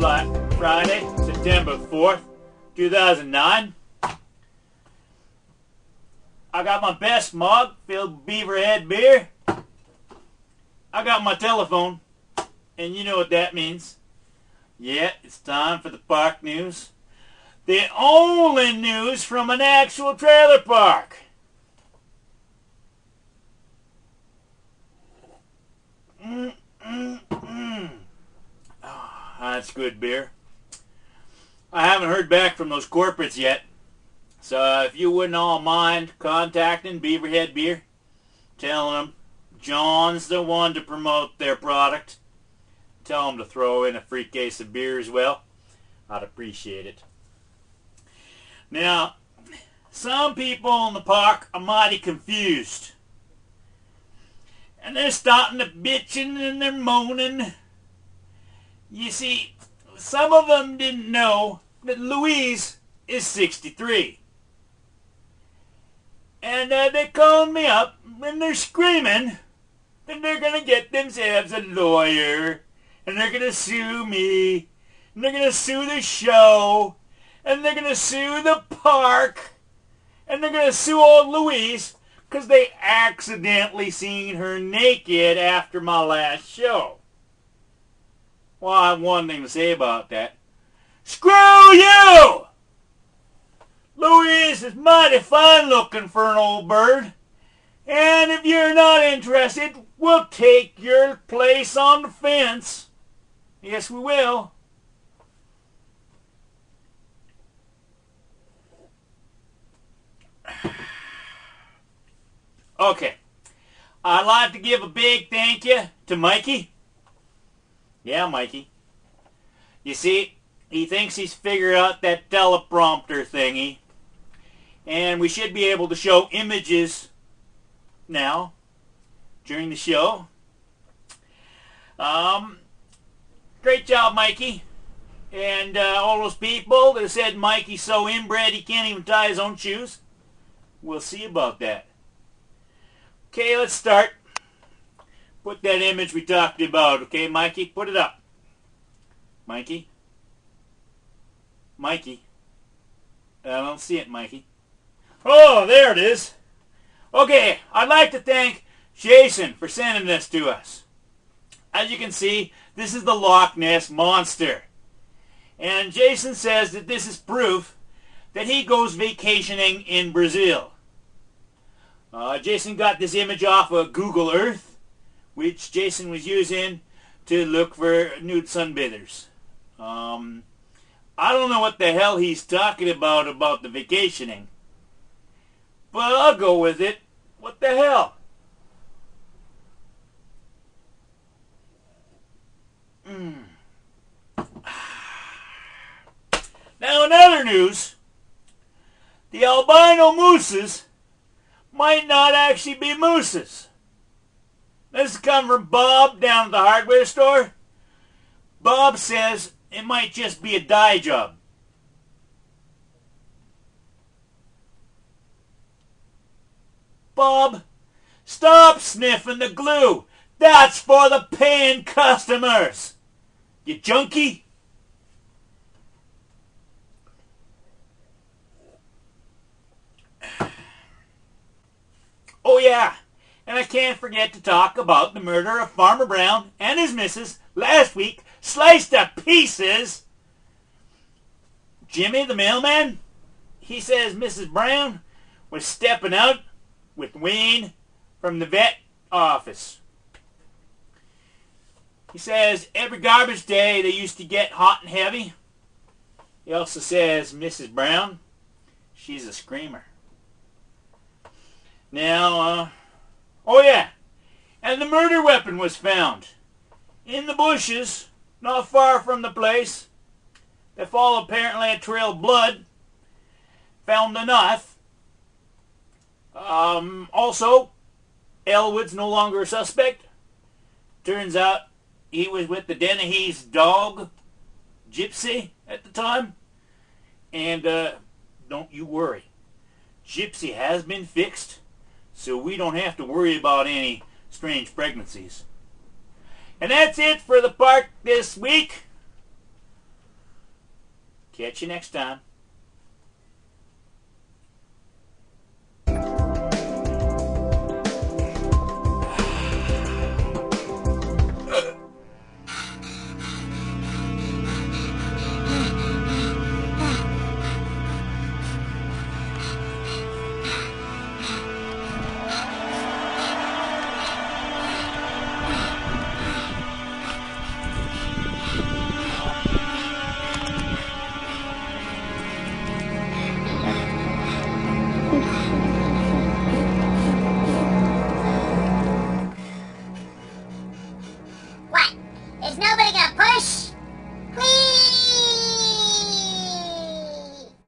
Friday, September 4th, 2009. I got my best mug filled with Beaverhead beer. I got my telephone, and you know what that means. Yeah, it's time for the park news. The only news from an actual trailer park. Oh, that's good beer. I haven't heard back from those corporates yet. So if you wouldn't all mind contacting Beaverhead Beer, telling them John's the one to promote their product. Tell them to throw in a free case of beer as well. I'd appreciate it. Now, some people in the park are mighty confused. And they're starting to bitching and they're moaning. You see, some of them didn't know that Louise is 63. And they're calling me up and they're screaming that they're going to get themselves a lawyer. And they're going to sue me. And they're going to sue the show. And they're going to sue the park. And they're going to sue old Louise because they accidentally seen her naked after my last show. Well, I have one thing to say about that. Screw you! Louise is mighty fine looking for an old bird. And if you're not interested, we'll take your place on the fence. Yes, we will. Okay. I'd like to give a big thank you to Mikey. Yeah, Mikey. You see, he thinks he's figured out that teleprompter thingy. And we should be able to show images now during the show. Great job, Mikey. And all those people that said Mikey's so inbred he can't even tie his own shoes. We'll see about that. Okay, let's start. Put that image we talked about. Okay, Mikey, put it up. Mikey? Mikey? I don't see it, Mikey. Oh, there it is. Okay, I'd like to thank Jason for sending this to us. As you can see, this is the Loch Ness Monster. And Jason says that this is proof that he goes vacationing in Brazil. Jason got this image off of Google Earth, which Jason was using to look for nude sunbathers. I don't know what the hell he's talking about the vacationing. But I'll go with it. What the hell? Now in other news, the albino mooses might not actually be mooses. This has come from Bob down at the hardware store. Bob says it might just be a dye job. Bob, stop sniffing the glue. That's for the paying customers. You junkie. Oh yeah, and I can't forget to talk about the murder of Farmer Brown and his missus last week, sliced to pieces. Jimmy, the mailman, he says Mrs. Brown was stepping out with Wayne from the vet office. He says every garbage day they used to get hot and heavy. He also says Mrs. Brown, she's a screamer. Now, oh yeah, and the murder weapon was found in the bushes not far from the place. They followed apparently a trail of blood, found the knife. Also, Elwood's no longer a suspect. Turns out he was with the Dennehy's dog, Gypsy, at the time. And don't you worry. Gypsy has been fixed, so we don't have to worry about any strange pregnancies. And that's it for the park this week. Catch you next time.